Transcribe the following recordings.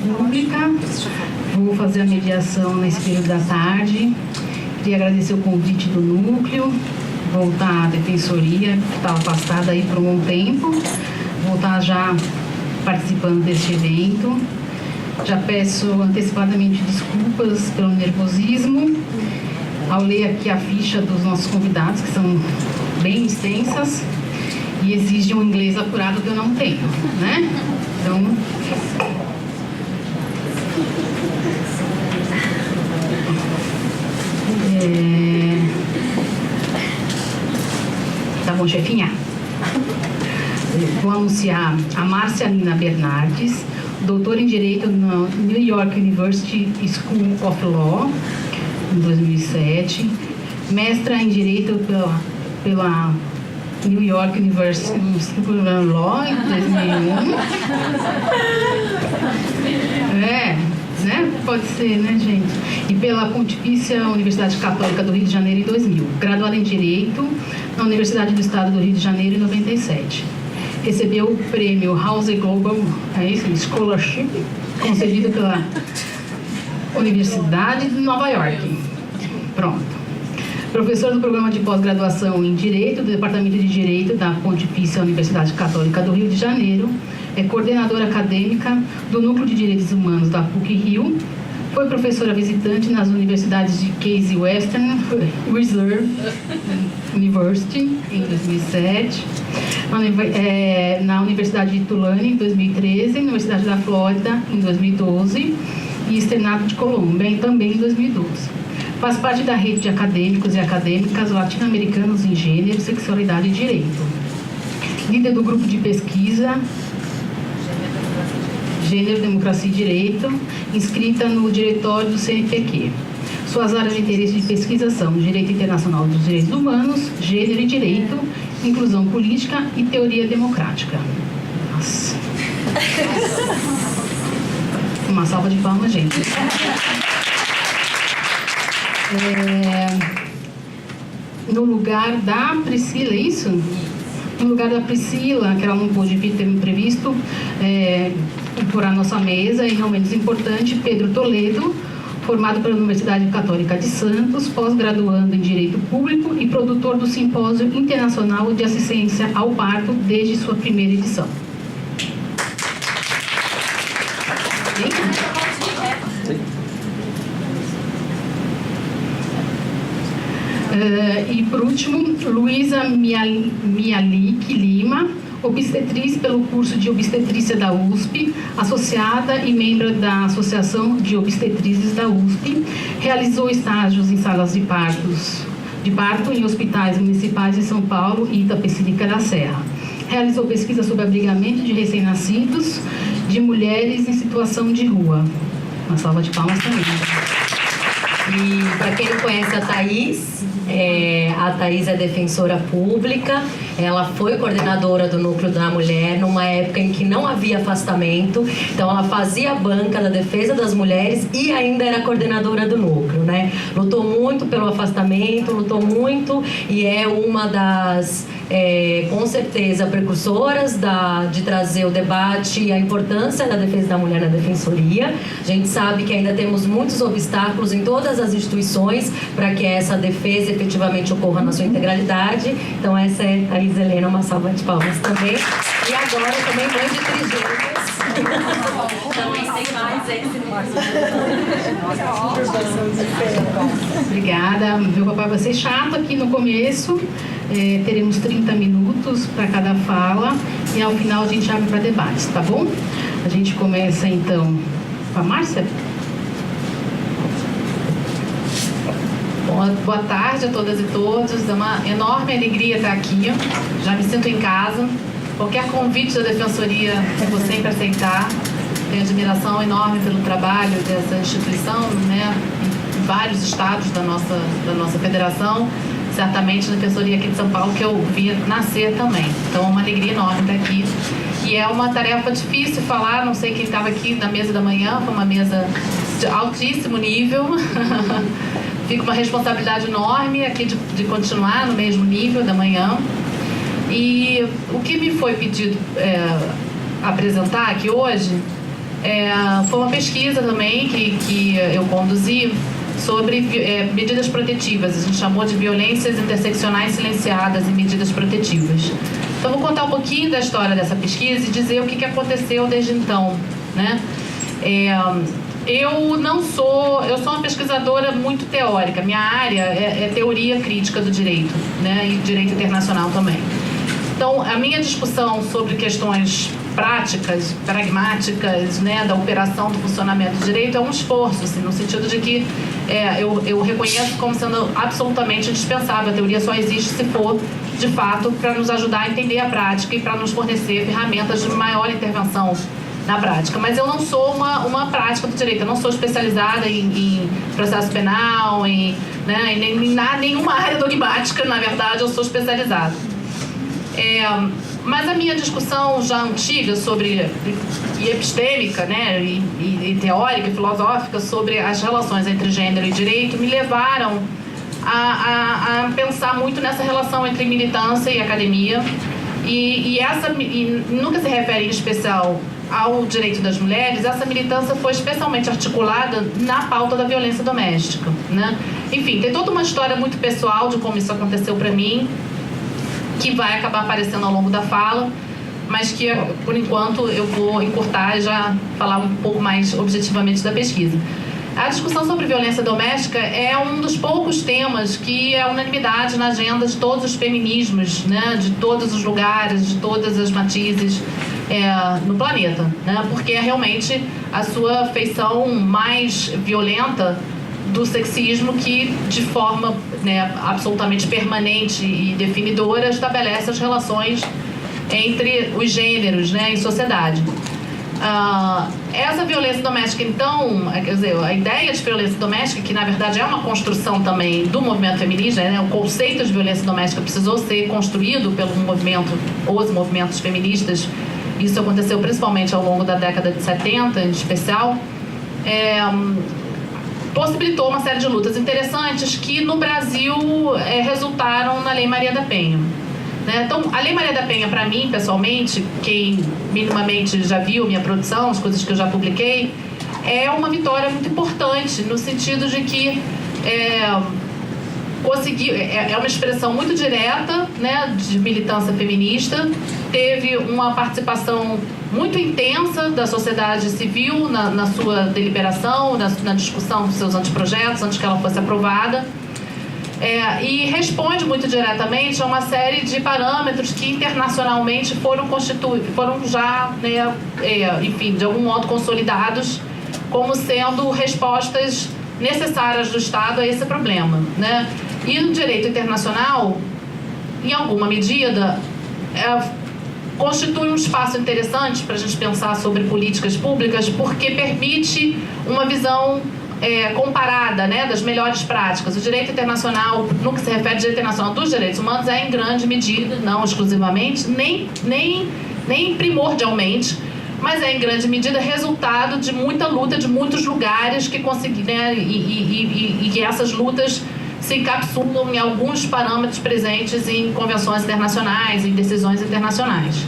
Pública. Vou fazer a mediação nesse período da tarde. Queria agradecer o convite do núcleo, voltar à defensoria, que estava afastada aí por um bom tempo, voltar já participando deste evento. Já peço antecipadamente desculpas pelo nervosismo ao ler aqui a ficha dos nossos convidados, que são bem extensas e exigem um inglês apurado que eu não tenho, né? Então, tá bom, chefinha? Vou anunciar a Márcia Nina Bernardes, doutora em Direito na New York University School of Law, em 2007, mestra em Direito pela New York University School of Law, em 2001. Né? Pode ser, né, gente? E pela Pontifícia Universidade Católica do Rio de Janeiro, em 2000. Graduada em Direito na Universidade do Estado do Rio de Janeiro, em 97. Recebeu o prêmio House Global Scholarship, concedido pela Universidade de Nova York. Pronto. Professor do programa de pós-graduação em Direito do Departamento de Direito da Pontifícia Universidade Católica do Rio de Janeiro. É coordenadora acadêmica do Núcleo de Direitos Humanos da PUC-Rio. Foi professora visitante nas universidades de Case Western Reserve University, em 2007, na Universidade de Tulane, em 2013, na Universidade da Flórida, em 2012, e Externato de Colômbia, também em 2012. Faz parte da rede de acadêmicos e acadêmicas latino-americanos em gênero, sexualidade e direito. Líder do grupo de pesquisa Gênero, Democracia e Direito, inscrita no diretório do CNPq. Suas áreas de interesse de pesquisa são Direito Internacional dos Direitos Humanos, Gênero e Direito, Inclusão Política e Teoria Democrática. Nossa. Uma salva de palmas, gente. No lugar da Priscila, é isso? No lugar da Priscila, que ela não pôde vir, ter previsto, por a nossa mesa, e não menos importante, Pedro Toledo, formado pela Universidade Católica de Santos, pós-graduando em Direito Público e produtor do Simpósio Internacional de Assistência ao Parto desde sua primeira edição. E por último, Luísa Mialik Lima, obstetriz pelo curso de obstetrícia da USP, associada e membro da Associação de Obstetrizes da USP, realizou estágios em salas de parto em hospitais municipais de São Paulo e Itapecerica da Serra. Realizou pesquisa sobre abrigamento de recém-nascidos, de mulheres em situação de rua. Uma salva de palmas também. E para quem não conhece a Thaís é defensora pública. Ela foi coordenadora do Núcleo da Mulher numa época em que não havia afastamento. Então ela fazia a banca da defesa das mulheres e ainda era coordenadora do núcleo, né? Lutou muito pelo afastamento, lutou muito e é uma das, com certeza, precursoras de trazer o debate e a importância da defesa da mulher na defensoria. A gente sabe que ainda temos muitos obstáculos em todas as instituições para que essa defesa efetivamente ocorra na sua integralidade. Então essa é a Isa Helena, uma salva de palmas também. E agora também mãe de trigêmeos. Também tem mais Obrigada. Meu papai vai ser chato aqui no começo. Teremos 30 minutos para cada fala e ao final a gente abre para debates, tá bom? A gente começa então com a Márcia. Boa tarde a todas e todos. É uma enorme alegria estar aqui. Já me sinto em casa. Qualquer convite da Defensoria eu vou sempre aceitar. Tenho admiração enorme pelo trabalho dessa instituição, né, em vários estados da nossa federação. Certamente na Defensoria aqui de São Paulo, que eu vi nascer também. Então é uma alegria enorme estar aqui. E é uma tarefa difícil falar, não sei quem estava aqui na mesa da manhã, foi uma mesa de altíssimo nível. Fica uma responsabilidade enorme aqui de continuar no mesmo nível da manhã. E o que me foi pedido apresentar aqui hoje foi uma pesquisa também que eu conduzi sobre medidas protetivas. A gente chamou de violências interseccionais silenciadas e medidas protetivas. Então, vou contar um pouquinho da história dessa pesquisa e dizer o que aconteceu desde então, né? Eu sou uma pesquisadora muito teórica. Minha área é teoria crítica do direito, né? E direito internacional também. Então, a minha discussão sobre questões práticas, pragmáticas, né, da operação do funcionamento do direito é um esforço, assim, no sentido de que eu reconheço como sendo absolutamente indispensável. A teoria só existe se for, de fato, para nos ajudar a entender a prática e para nos fornecer ferramentas de maior intervenção na prática. Mas eu não sou uma prática do direito, eu não sou especializada em processo penal, em nenhuma área dogmática, na verdade, eu sou especializada. Mas a minha discussão já antiga e epistêmica, né, e teórica e filosófica sobre as relações entre gênero e direito me levaram a pensar muito nessa relação entre militância e academia, e nunca se refere em especial ao direito das mulheres. Essa militância foi especialmente articulada na pauta da violência doméstica, né? Enfim, tem toda uma história muito pessoal de como isso aconteceu para mim, que vai acabar aparecendo ao longo da fala, mas que, por enquanto, eu vou encurtar e já falar um pouco mais objetivamente da pesquisa. A discussão sobre violência doméstica é um dos poucos temas que é unanimidade na agenda de todos os feminismos, né, de todos os lugares, de todas as matizes no planeta, né, porque é realmente a sua feição mais violenta do sexismo que, de forma, né, absolutamente permanente e definidora, estabelece as relações entre os gêneros, né, em sociedade. Essa violência doméstica, então, quer dizer, a ideia de violência doméstica, que na verdade é uma construção também do movimento feminista, né, o conceito de violência doméstica precisou ser construído pelo movimento, os movimentos feministas. Isso aconteceu principalmente ao longo da década de 70, em especial. Possibilitou uma série de lutas interessantes que no Brasil resultaram na Lei Maria da Penha, né? Então, a Lei Maria da Penha, para mim, pessoalmente, quem minimamente já viu minha produção, as coisas que eu já publiquei, é uma vitória muito importante, no sentido de que conseguiu, é uma expressão muito direta, né, de militância feminista, teve uma participação muito intensa da sociedade civil na sua deliberação, na discussão dos seus anteprojetos, antes que ela fosse aprovada, e responde muito diretamente a uma série de parâmetros que internacionalmente foram já, né, enfim, de algum modo consolidados como sendo respostas necessárias do Estado a esse problema, né? E no direito internacional, em alguma medida, constitui um espaço interessante para a gente pensar sobre políticas públicas, porque permite uma visão comparada, né, das melhores práticas. O direito internacional, no que se refere ao direito internacional dos direitos humanos, em grande medida, não exclusivamente, nem primordialmente, mas em grande medida resultado de muita luta de muitos lugares que conseguiram, né, e que essas lutas se encapsulam em alguns parâmetros presentes em convenções internacionais, em decisões internacionais.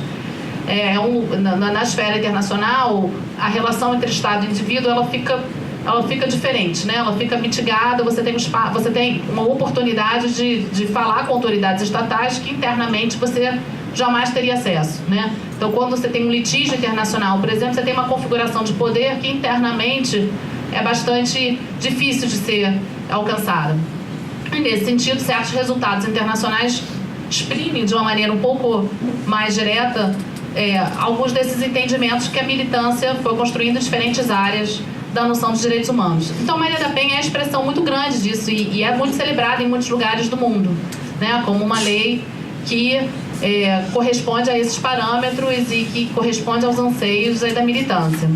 Na esfera internacional, a relação entre Estado e indivíduo ela fica diferente, né? Ela fica mitigada, você tem uma oportunidade de falar com autoridades estatais que internamente você jamais teria acesso, né? Então, quando você tem um litígio internacional, por exemplo, você tem uma configuração de poder que internamente é bastante difícil de ser alcançada. E, nesse sentido, certos resultados internacionais exprimem de uma maneira um pouco mais direta alguns desses entendimentos que a militância foi construindo em diferentes áreas da noção dos direitos humanos. Então, Maria da Penha é a expressão muito grande disso e é muito celebrada em muitos lugares do mundo, né, como uma lei que corresponde a esses parâmetros e que corresponde aos anseios da militância.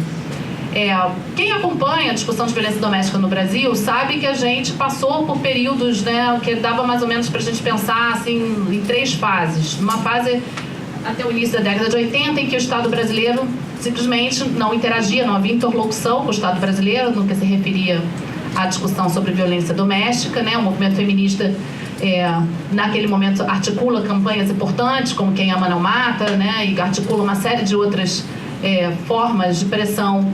Quem acompanha a discussão de violência doméstica no Brasil sabe que a gente passou por períodos, né, que dava mais ou menos para a gente pensar assim, em 3 fases. Uma fase até o início da década de 80, em que o Estado brasileiro simplesmente não interagia, não havia interlocução com o Estado brasileiro no que se referia à discussão sobre violência doméstica, né? O movimento feminista naquele momento articula campanhas importantes, como Quem Ama Não Mata, né? E articula uma série de outras formas de pressão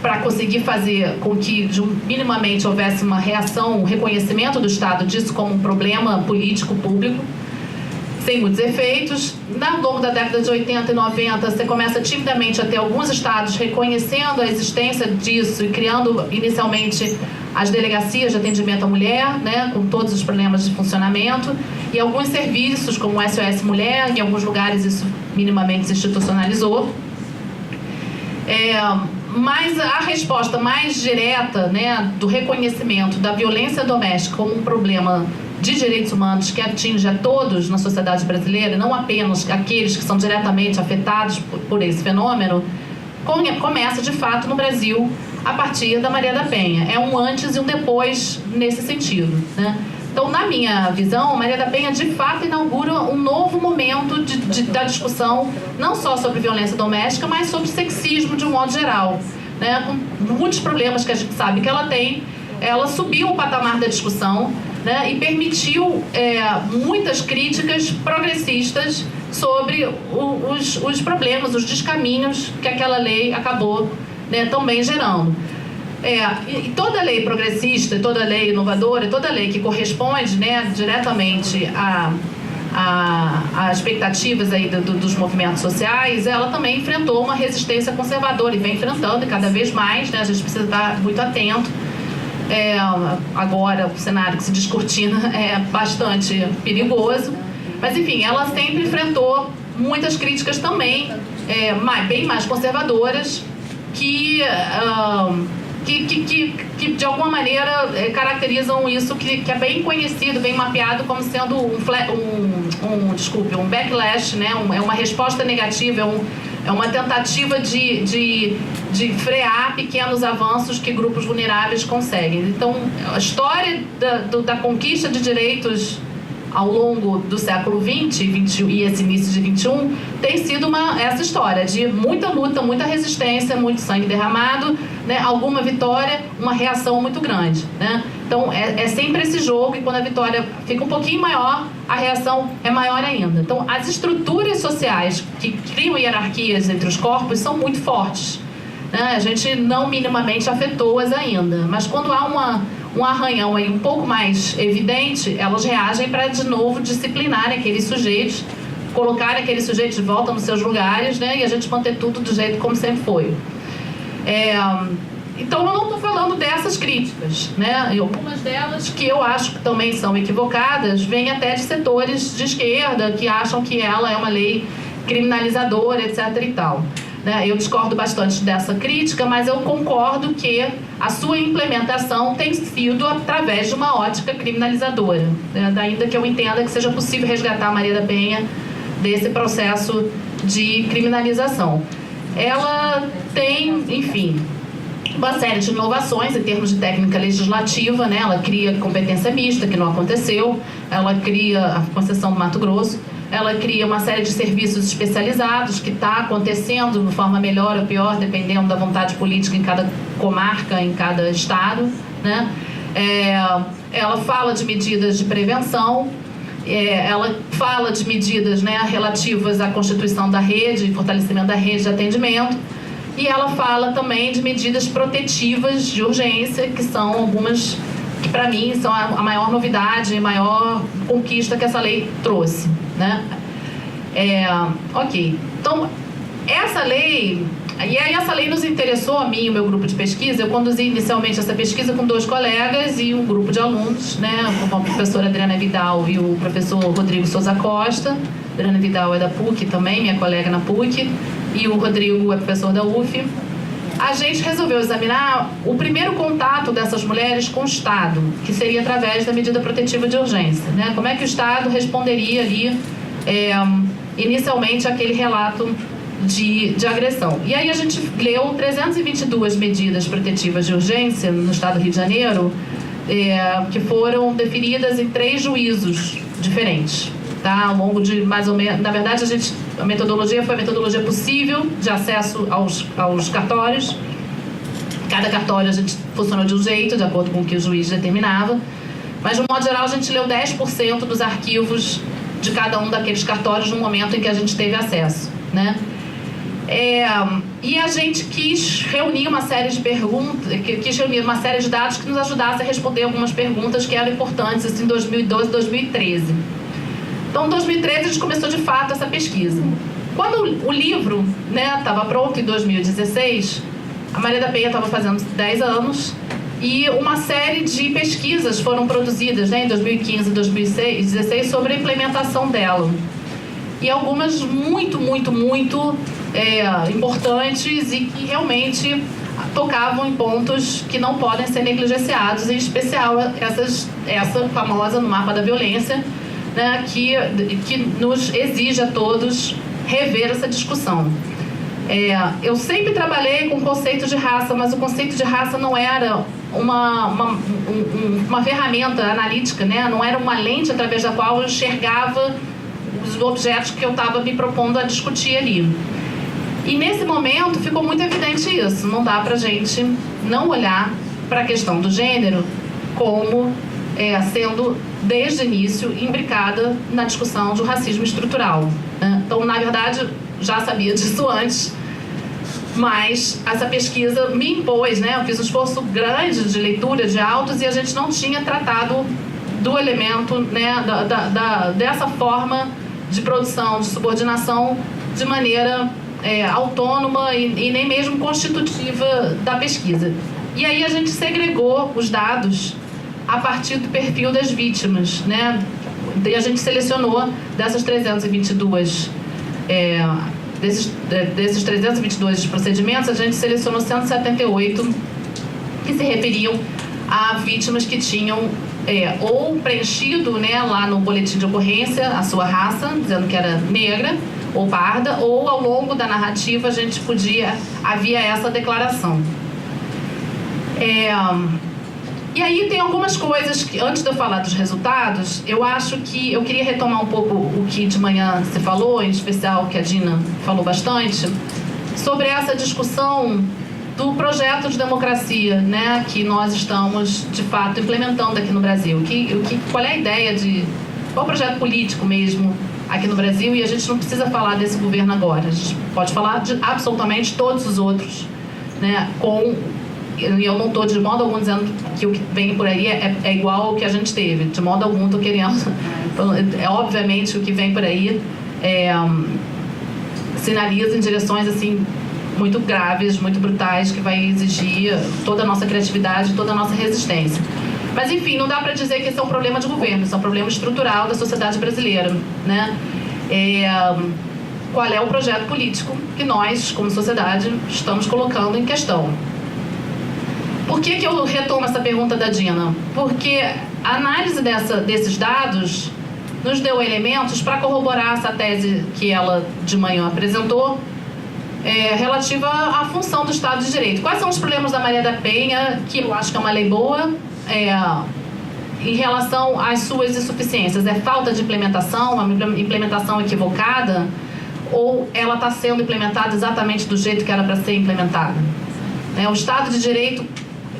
para conseguir fazer com que minimamente houvesse uma reação, um reconhecimento do Estado disso como um problema político público, sem muitos efeitos. Ao longo da década de 80 e 90, você começa timidamente a ter alguns estados reconhecendo a existência disso e criando inicialmente as delegacias de atendimento à mulher, né, com todos os problemas de funcionamento, e alguns serviços como o SOS Mulher, em alguns lugares isso minimamente se institucionalizou. Mas a resposta mais direta, né, do reconhecimento da violência doméstica como um problema de direitos humanos que atinge a todos na sociedade brasileira, não apenas aqueles que são diretamente afetados por esse fenômeno, começa de fato no Brasil a partir da Maria da Penha. É um antes e um depois nesse sentido, né? Então, na minha visão, Maria da Penha de fato inaugura um novo momento da discussão, não só sobre violência doméstica, mas sobre sexismo de um modo geral, né? Com muitos problemas que a gente sabe que ela tem, ela subiu o patamar da discussão, né? E permitiu muitas críticas progressistas sobre os problemas, os descaminhos que aquela lei acabou, né, também gerando. E toda lei progressista, toda lei inovadora, toda lei que corresponde, né, diretamente a expectativas aí dos movimentos sociais, ela também enfrentou uma resistência conservadora e vem enfrentando cada vez mais, né? A gente precisa estar muito atento. Agora o cenário que se descortina é bastante perigoso, mas enfim, ela sempre enfrentou muitas críticas também, bem mais conservadoras, que de alguma maneira caracterizam isso que é bem conhecido, bem mapeado como sendo um backlash, né? É uma resposta negativa, é uma tentativa de frear pequenos avanços que grupos vulneráveis conseguem. Então, a história da conquista de direitos ao longo do século XX e esse início de XXI tem sido essa história de muita luta, muita resistência, muito sangue derramado, né? Alguma vitória, uma reação muito grande, né? Então é sempre esse jogo, e quando a vitória fica um pouquinho maior, a reação é maior ainda. Então as estruturas sociais que criam hierarquias entre os corpos são muito fortes, né? A gente não minimamente afetou-as ainda, mas quando há um arranhão aí um pouco mais evidente, elas reagem para de novo disciplinar aqueles sujeitos, colocar aqueles sujeitos de volta nos seus lugares, né? E a gente manter tudo do jeito como sempre foi. Então eu não estou falando dessas críticas, né? E algumas delas, que eu acho que também são equivocadas, vêm até de setores de esquerda que acham que ela é uma lei criminalizadora, etc. e tal. Eu discordo bastante dessa crítica, mas eu concordo que a sua implementação tem sido através de uma ótica criminalizadora, né? Ainda que eu entenda que seja possível resgatar a Maria da Penha desse processo de criminalização. Ela tem, enfim, uma série de inovações em termos de técnica legislativa, né? Ela cria competência mista, que não aconteceu, ela cria a concessão do Mato Grosso, ela cria uma série de serviços especializados que está acontecendo de forma melhor ou pior, dependendo da vontade política em cada comarca, em cada estado, né? Ela fala de medidas de prevenção, ela fala de medidas, né, relativas à constituição da rede, fortalecimento da rede de atendimento, e ela fala também de medidas protetivas de urgência, que são algumas que, para mim, são a maior novidade e maior conquista que essa lei trouxe, né? Ok. Então, essa lei nos interessou, a mim e o meu grupo de pesquisa. Eu conduzi inicialmente essa pesquisa com 2 colegas e um grupo de alunos, né? Com a professora Adriana Vidal e o professor Rodrigo Souza Costa. A Adriana Vidal é da PUC também, minha colega na PUC, e o Rodrigo é professor da UF. A gente resolveu examinar o primeiro contato dessas mulheres com o Estado, que seria através da medida protetiva de urgência, né? Como é que o Estado responderia ali, inicialmente, aquele relato de agressão. E aí a gente leu 322 medidas protetivas de urgência no Estado do Rio de Janeiro, que foram definidas em 3 juízos diferentes, tá? Ao longo de mais ou menos... Na verdade, a metodologia foi a metodologia possível de acesso aos cartórios. Cada cartório a gente funcionou de um jeito, de acordo com o que o juiz determinava. Mas, de um modo geral, a gente leu 10% dos arquivos de cada um daqueles cartórios no momento em que a gente teve acesso, né? E a gente quis reunir uma série de perguntas, quis reunir uma série de dados que nos ajudasse a responder algumas perguntas que eram importantes assim, em 2012 e 2013. Então, em 2013, a gente começou de fato essa pesquisa. Quando o livro estava pronto, em 2016, a Maria da Penha estava fazendo 10 anos e uma série de pesquisas foram produzidas em 2015 e 2016 sobre a implementação dela. E algumas muito importantes e que realmente tocavam em pontos que não podem ser negligenciados, em especial essa famosa no mapa da violência, né, que nos exige a todos rever essa discussão. Eu sempre trabalhei com o conceito de raça, mas o conceito de raça não era uma ferramenta analítica, né? Não era uma lente através da qual eu enxergava os objetos que eu estava me propondo a discutir ali. E nesse momento ficou muito evidente isso. Não dá para a gente não olhar para a questão do gênero como sendo, desde o início, imbricada na discussão do racismo estrutural, né? Então, na verdade, já sabia disso antes, mas essa pesquisa me impôs, né? Eu fiz um esforço grande de leitura de autos e a gente não tinha tratado do elemento, né, dessa forma de produção, de subordinação, de maneira autônoma e nem mesmo constitutiva da pesquisa. E aí a gente segregou os dados a partir do perfil das vítimas, né? E a gente selecionou dessas 322, desses 322 procedimentos, a gente selecionou 178 que se referiam a vítimas que tinham ou preenchido, né, lá no boletim de ocorrência a sua raça, dizendo que era negra ou parda, ou ao longo da narrativa havia essa declaração. E aí tem algumas coisas que, antes de eu falar dos resultados, eu acho que eu queria retomar um pouco o que de manhã você falou, em especial que a Dina falou bastante, sobre essa discussão do projeto de democracia, né, que nós estamos, de fato, implementando aqui no Brasil. Qual é a ideia qual é o projeto político mesmo aqui no Brasil? E a gente não precisa falar desse governo agora, a gente pode falar de absolutamente todos os outros, né, e eu não estou de modo algum dizendo que o que vem por aí é igual ao que a gente teve. De modo algum estou querendo... obviamente o que vem por aí sinaliza em direções assim, muito graves, muito brutais, que vai exigir toda a nossa criatividade, toda a nossa resistência. Mas enfim, não dá para dizer que esse é um problema de governo, isso é um problema estrutural da sociedade brasileira, né? Qual é o projeto político que nós, como sociedade, estamos colocando em questão? Por que eu retomo essa pergunta da Dina? Porque a análise desses dados nos deu elementos para corroborar essa tese que ela de manhã apresentou, relativa à função do Estado de Direito. Quais são os problemas da Maria da Penha, que eu acho que é uma lei boa, em relação às suas insuficiências? É falta de implementação, uma implementação equivocada, ou ela está sendo implementada exatamente do jeito que era para ser implementada? O Estado de Direito,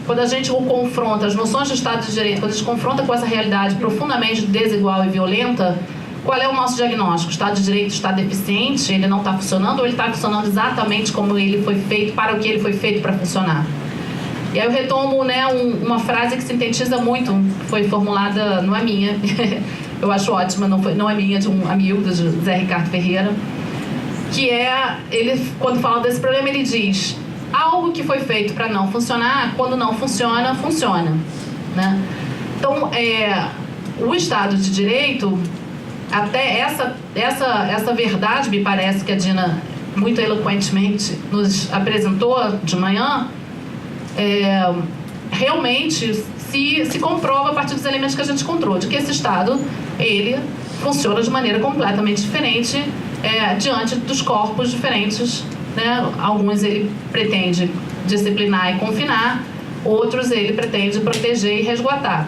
quando a gente o confronta, as noções do Estado de Direito, quando a gente confronta com essa realidade profundamente desigual e violenta, qual é o nosso diagnóstico? O Estado de Direito está deficiente, ele não está funcionando, ou ele está funcionando exatamente como ele foi feito, para o que ele foi feito para funcionar? E aí eu retomo, né, uma frase que sintetiza muito, foi formulada, não é minha, eu acho ótima, não é minha, de um amigo, do Zé Ricardo Ferreira, que ele, quando fala desse problema, ele diz: algo que foi feito para não funcionar, quando não funciona, funciona, né? Então, o Estado de Direito, até essa verdade, me parece que a Dina muito eloquentemente nos apresentou de manhã, realmente se comprova a partir dos elementos que a gente encontrou, de que esse Estado, ele funciona de maneira completamente diferente diante dos corpos diferentes, né? Alguns ele pretende disciplinar e confinar, outros ele pretende proteger e resguardar.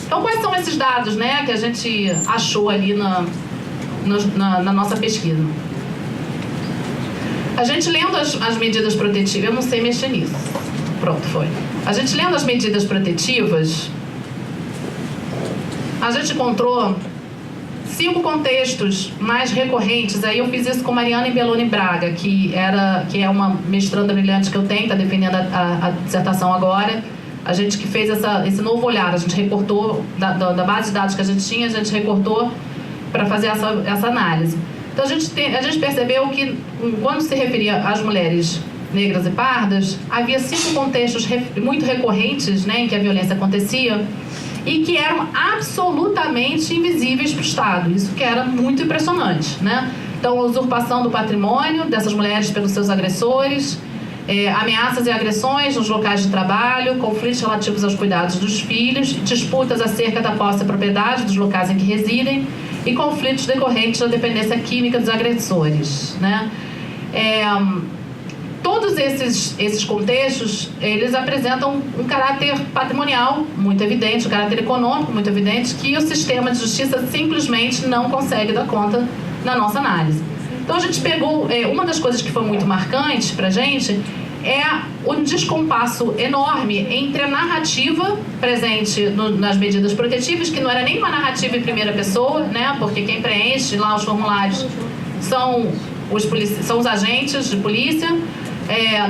Então, quais são esses dados, né, que a gente achou ali na nossa pesquisa? A gente lendo as medidas protetivas, eu não sei mexer nisso. Pronto, foi. A gente lendo as medidas protetivas, a gente encontrou 5 contextos mais recorrentes. Aí eu fiz isso com Mariana Belloni Braga, que é uma mestranda brilhante que eu tenho, está defendendo a dissertação agora. A gente que fez esse novo olhar, a gente recortou da base de dados que a gente tinha, a gente recortou para fazer essa análise. Então a gente percebeu que quando se referia às mulheres negras e pardas, havia 5 contextos muito recorrentes, né, em que a violência acontecia e que eram absolutamente invisíveis para o Estado. Isso que era muito impressionante, né? Então, a usurpação do patrimônio dessas mulheres pelos seus agressores, ameaças e agressões nos locais de trabalho, conflitos relativos aos cuidados dos filhos, disputas acerca da posse e propriedade dos locais em que residem e conflitos decorrentes da dependência química dos agressores, né? Todos esses contextos, eles apresentam um caráter patrimonial muito evidente, um caráter econômico muito evidente, que o sistema de justiça simplesmente não consegue dar conta na nossa análise. Então a gente pegou, uma das coisas que foi muito marcante para a gente é um descompasso enorme entre a narrativa presente nas medidas protetivas, que não era nem uma narrativa em primeira pessoa, né, porque quem preenche lá os formulários são os agentes de polícia,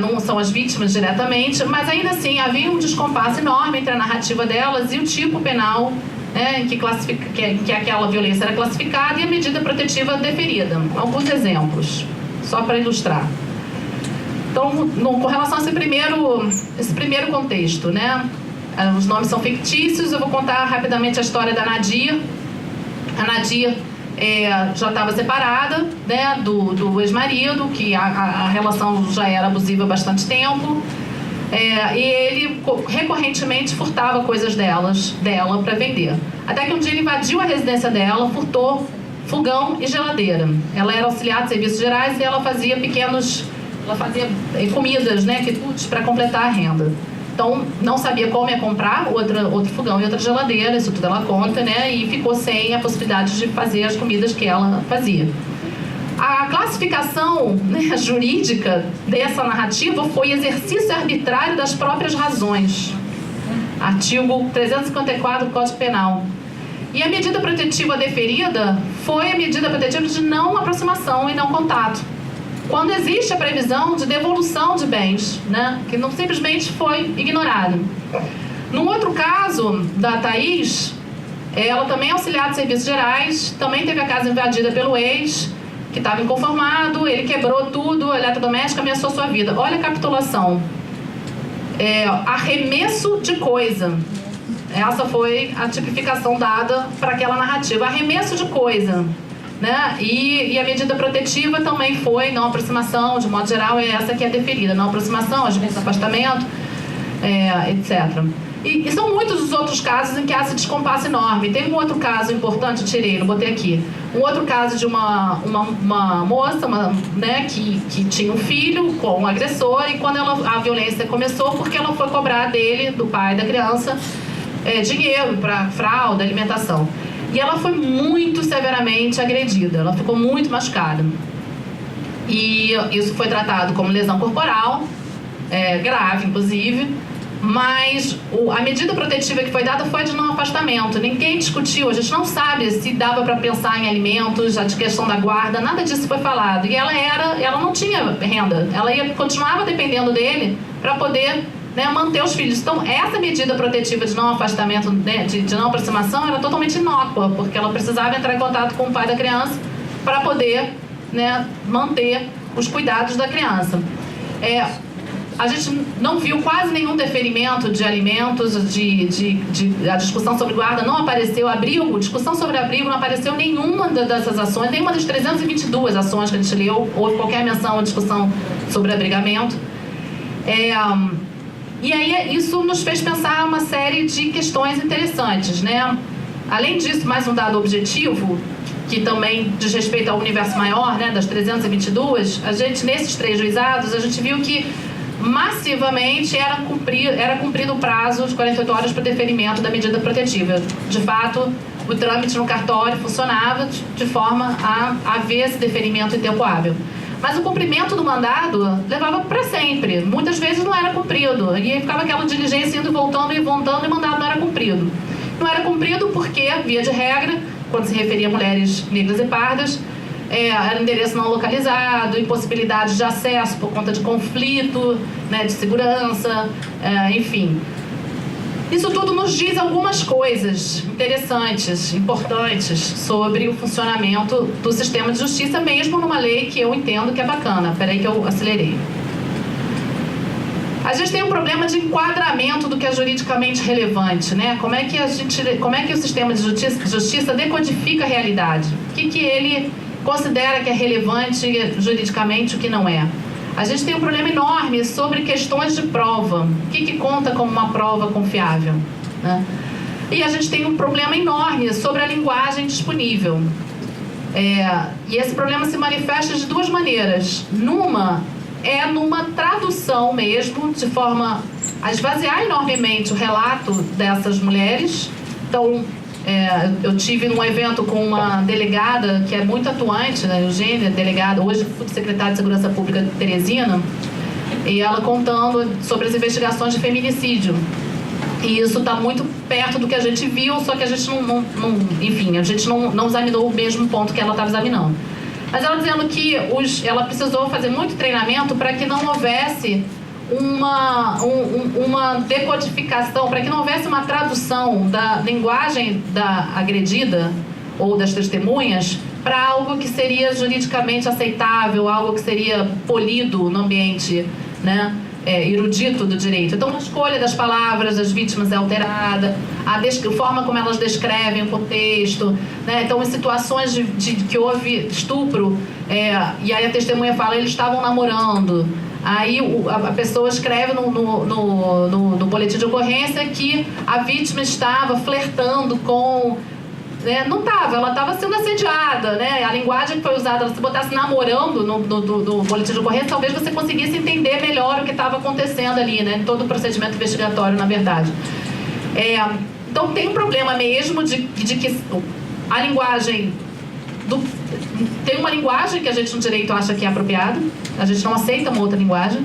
não são as vítimas diretamente, mas ainda assim havia um descompasso enorme entre a narrativa delas e o tipo penal, em que aquela violência era classificada e a medida protetiva deferida. Alguns exemplos, só para ilustrar. Então, com relação a esse primeiro contexto, né, os nomes são fictícios, eu vou contar rapidamente a história da Nadir. A Nadir já estava separada, né, do ex-marido, que a relação já era abusiva há bastante tempo, e ele recorrentemente furtava coisas dela para vender. Até que um dia ele invadiu a residência dela, furtou fogão e geladeira. Ela era auxiliar de serviços gerais e ela fazia comidas, né, quitutes para completar a renda. Então, não sabia como ia comprar outro fogão e outra geladeira, isso tudo ela conta, né? E ficou sem a possibilidade de fazer as comidas que ela fazia. A classificação, né, jurídica dessa narrativa foi exercício arbitrário das próprias razões. Artigo 354 do Código Penal. E a medida protetiva deferida foi a medida protetiva de não aproximação e não contato, quando existe a previsão de devolução de bens, né, que não simplesmente foi ignorado. Num outro caso da Thaís, ela também é auxiliar de serviços gerais, também teve a casa invadida pelo ex, que estava inconformado, ele quebrou tudo, a eletrodoméstica ameaçou sua vida. Olha a capitulação. Arremesso de coisa. Essa foi a tipificação dada para aquela narrativa. Arremesso de coisa. Né? E a medida protetiva também foi não aproximação, de modo geral é essa que é deferida, não aproximação, às vezes afastamento, etc. E são muitos os outros casos em que há esse descompasso enorme. Teve um outro caso importante, eu tirei, eu botei aqui. Um outro caso de uma moça, né, que tinha um filho com um agressor, e quando a violência começou, porque ela foi cobrar dele, do pai da criança, dinheiro para fralda, alimentação. E ela foi muito severamente agredida, ela ficou muito machucada. E isso foi tratado como lesão corporal, grave, inclusive, mas a medida protetiva que foi dada foi de não afastamento. Ninguém discutiu, a gente não sabe se dava para pensar em alimentos, a questão da guarda, nada disso foi falado. E ela não tinha renda, ela continuava dependendo dele para poder, né, manter os filhos. Então, essa medida protetiva de não afastamento, né, de não aproximação, era totalmente inócua, porque ela precisava entrar em contato com o pai da criança para poder, né, manter os cuidados da criança. A gente não viu quase nenhum deferimento de alimentos, a discussão sobre guarda não apareceu, discussão sobre abrigo não apareceu nenhuma dessas ações, nenhuma das 322 ações que a gente leu, houve qualquer menção ou discussão sobre abrigamento. E aí isso nos fez pensar uma série de questões interessantes, né? Além disso, mais um dado objetivo, que também diz respeito ao universo maior, né, das 322, a gente, nesses 3 juizados, a gente viu que massivamente era cumprido o prazo de 48 horas para deferimento da medida protetiva. De fato, o trâmite no cartório funcionava de forma a haver esse deferimento em tempo hábil. Mas o cumprimento do mandado levava para sempre. Muitas vezes não era cumprido. E aí ficava aquela diligência indo e voltando, e o mandado não era cumprido. Não era cumprido porque, via de regra, quando se referia a mulheres negras e pardas, era endereço não localizado, impossibilidade de acesso por conta de conflito, né, de segurança, enfim. Isso tudo nos diz algumas coisas interessantes, importantes, sobre o funcionamento do sistema de justiça, mesmo numa lei que eu entendo que é bacana. Peraí que eu acelerei. A gente tem um problema de enquadramento do que é juridicamente relevante, né? Como é que o sistema de justiça decodifica a realidade? O que ele considera que é relevante juridicamente, o que não é? A gente tem um problema enorme sobre questões de prova. O que conta como uma prova confiável, né? E a gente tem um problema enorme sobre a linguagem disponível. E esse problema se manifesta de duas maneiras. Numa tradução mesmo, de forma a esvaziar enormemente o relato dessas mulheres. Então, eu tive num evento com uma delegada que é muito atuante, né, Eugênia, delegada, hoje subsecretária de Segurança Pública de Teresina, e ela contando sobre as investigações de feminicídio. E isso está muito perto do que a gente viu, só que a gente enfim, a gente não examinou o mesmo ponto que ela estava examinando. Mas ela dizendo que ela precisou fazer muito treinamento para que não houvesse uma decodificação, para que não houvesse uma tradução da linguagem da agredida ou das testemunhas para algo que seria juridicamente aceitável, algo que seria polido no ambiente, né, erudito do direito. Então, a escolha das palavras das vítimas é alterada, a forma como elas descrevem o contexto, né? Então, em situações de que houve estupro, e aí a testemunha fala, eles estavam namorando. Aí a pessoa escreve no boletim de ocorrência que a vítima estava flertando com... Não estava, ela estava sendo assediada, né? A linguagem que foi usada, se botasse namorando no boletim de ocorrência, talvez você conseguisse entender melhor o que estava acontecendo ali, né? Todo o procedimento investigatório, na verdade. Então tem um problema mesmo de que a linguagem... Tem uma linguagem que a gente no direito acha que é apropriada, a gente não aceita uma outra linguagem,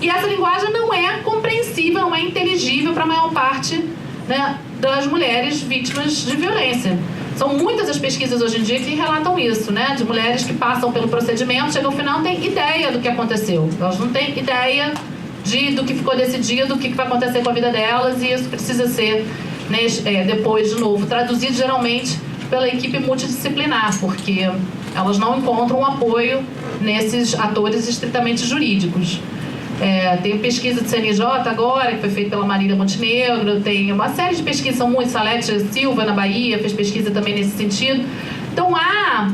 e essa linguagem não é compreensível, não é inteligível para a maior parte, né, das mulheres vítimas de violência. São muitas as pesquisas hoje em dia que relatam isso, né? De mulheres que passam pelo procedimento, chegam ao final, não têm ideia do que aconteceu. Elas não têm ideia do que ficou decidido, do que vai acontecer com a vida delas, e isso precisa ser, né, depois, de novo, traduzido geralmente pela equipe multidisciplinar, porque elas não encontram apoio nesses atores estritamente jurídicos. Tem pesquisa do CNJ agora, que foi feita pela Marília Montenegro, tem uma série de pesquisas, são muitas, Salete Silva, na Bahia, fez pesquisa também nesse sentido. Então, há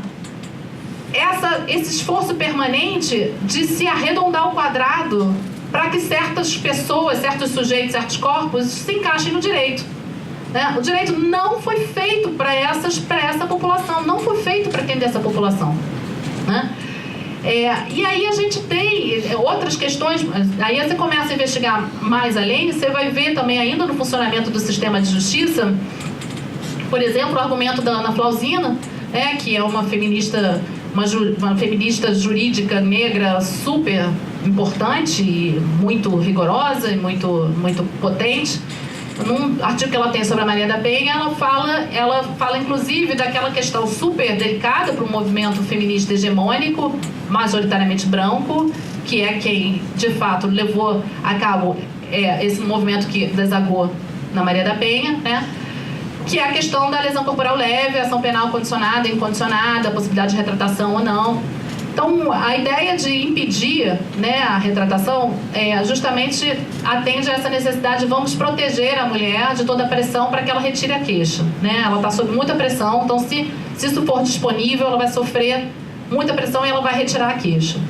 esse esforço permanente de se arredondar o quadrado para que certas pessoas, certos sujeitos, certos corpos se encaixem no direito. O direito não foi feito para essa população, não foi feito para atender essa população, né? E aí a gente tem outras questões, aí você começa a investigar mais além, você vai ver também ainda no funcionamento do sistema de justiça, por exemplo, o argumento da Ana Flausina, que é uma feminista jurídica negra super importante e muito rigorosa e muito potente. Num artigo que ela tem sobre a Maria da Penha, ela fala inclusive daquela questão super delicada para o movimento feminista hegemônico, majoritariamente branco, que é quem, de fato, levou a cabo esse movimento que desagou na Maria da Penha, né? Que é a questão da lesão corporal leve, ação penal condicionada, incondicionada, possibilidade de retratação ou não. Então, a ideia de impedir, né, a retratação justamente atende a essa necessidade de vamos proteger a mulher de toda a pressão para que ela retire a queixa, né? Ela está sob muita pressão, então se isso for disponível, ela vai sofrer muita pressão e ela vai retirar a queixa.